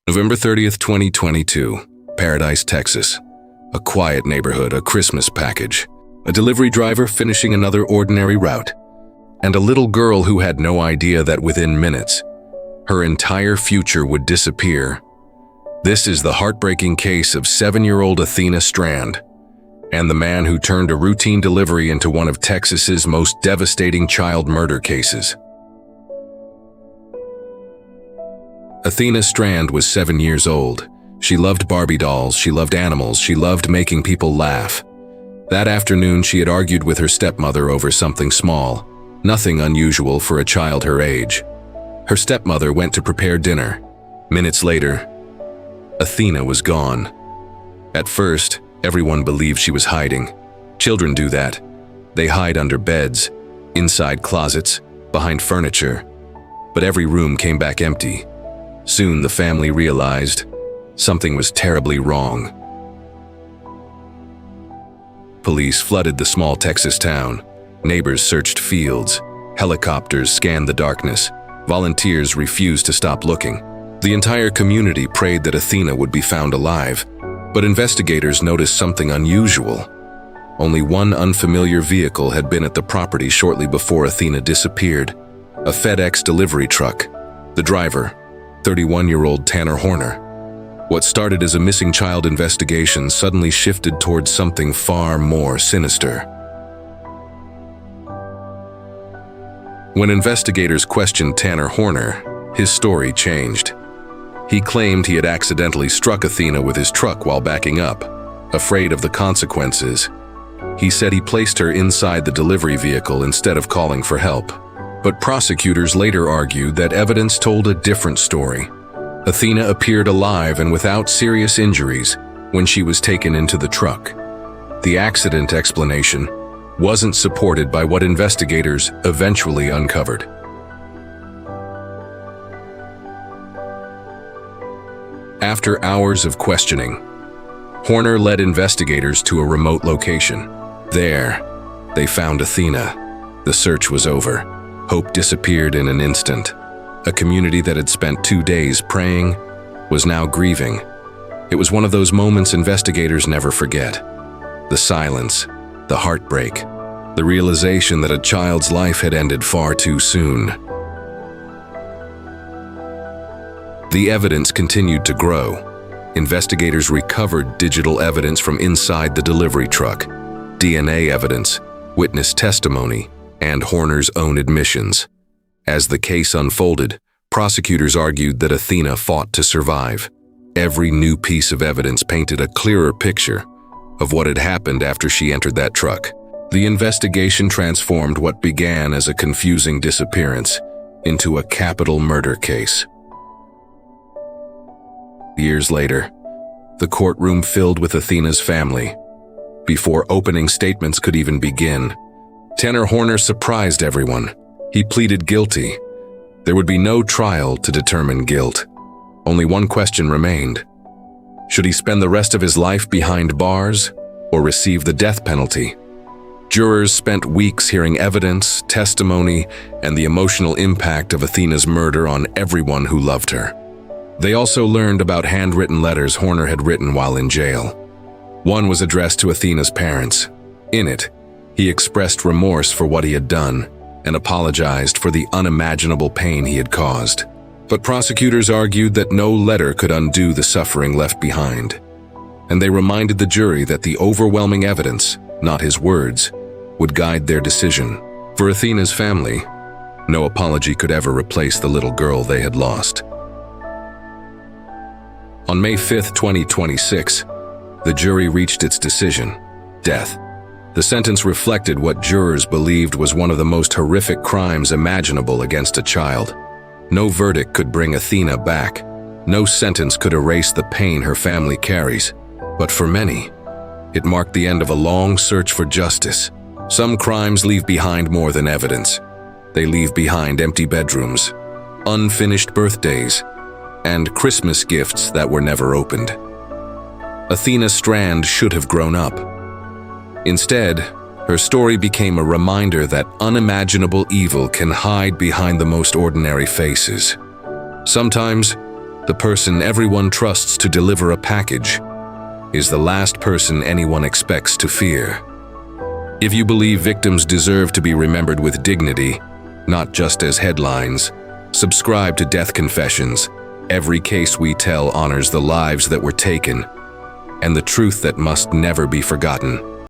November 30th, 2022, Paradise, Texas. A quiet neighborhood, a Christmas package, a delivery driver finishing another ordinary route, and a little girl who had no idea that within minutes, her entire future would disappear. This is the heartbreaking case of 7-year-old Athena Strand, and the man who turned a routine delivery into one of Texas's most devastating child murder cases. Athena Strand was 7 years old. She loved Barbie dolls, she loved animals, she loved making people laugh. That afternoon, she had argued with her stepmother over something small, nothing unusual for a child her age. Her stepmother went to prepare dinner. Minutes later, Athena was gone. At first, everyone believed she was hiding. Children do that. They hide under beds, inside closets, behind furniture. But every room came back empty. Soon the family realized something was terribly wrong. Police flooded the small Texas town. Neighbors searched fields. Helicopters scanned the darkness. Volunteers refused to stop looking. The entire community prayed that Athena would be found alive, but investigators noticed something unusual. Only one unfamiliar vehicle had been at the property shortly before Athena disappeared, a FedEx delivery truck. The driver, 31-year-old Tanner Horner. What started as a missing child investigation suddenly shifted towards something far more sinister. When investigators questioned Tanner Horner, his story changed. He claimed he had accidentally struck Athena with his truck while backing up, afraid of the consequences. He said he placed her inside the delivery vehicle instead of calling for help. But prosecutors later argued that evidence told a different story. Athena appeared alive and without serious injuries when she was taken into the truck. The accident explanation wasn't supported by what investigators eventually uncovered. After hours of questioning, Horner led investigators to a remote location. There, they found Athena. The search was over. Hope disappeared in an instant. A community that had spent 2 days praying was now grieving. It was one of those moments investigators never forget. The silence, the heartbreak, the realization that a child's life had ended far too soon. The evidence continued to grow. Investigators recovered digital evidence from inside the delivery truck, DNA evidence, witness testimony, and Horner's own admissions. As the case unfolded, prosecutors argued that Athena fought to survive. Every new piece of evidence painted a clearer picture of what had happened after she entered that truck. The investigation transformed what began as a confusing disappearance into a capital murder case. Years later, the courtroom filled with Athena's family. Before opening statements could even begin, Tanner Horner surprised everyone. He pleaded guilty. There would be no trial to determine guilt. Only one question remained. Should he spend the rest of his life behind bars or receive the death penalty? Jurors spent weeks hearing evidence, testimony, and the emotional impact of Athena's murder on everyone who loved her. They also learned about handwritten letters Horner had written while in jail. One was addressed to Athena's parents. In it, he expressed remorse for what he had done and apologized for the unimaginable pain he had caused. But prosecutors argued that no letter could undo the suffering left behind. And they reminded the jury that the overwhelming evidence, not his words, would guide their decision. For Athena's family, no apology could ever replace the little girl they had lost. On May 5, 2026, the jury reached its decision: death. The sentence reflected what jurors believed was one of the most horrific crimes imaginable against a child. No verdict could bring Athena back. No sentence could erase the pain her family carries. But for many, it marked the end of a long search for justice. Some crimes leave behind more than evidence. They leave behind empty bedrooms, unfinished birthdays, and Christmas gifts that were never opened. Athena Strand should have grown up. Instead, her story became a reminder that unimaginable evil can hide behind the most ordinary faces. Sometimes, The person everyone trusts to deliver a package is the last person anyone expects to fear. If you believe victims deserve to be remembered with dignity, not just as headlines, subscribe to Death Confessions. Every case we tell honors the lives that were taken and the truth that must never be forgotten.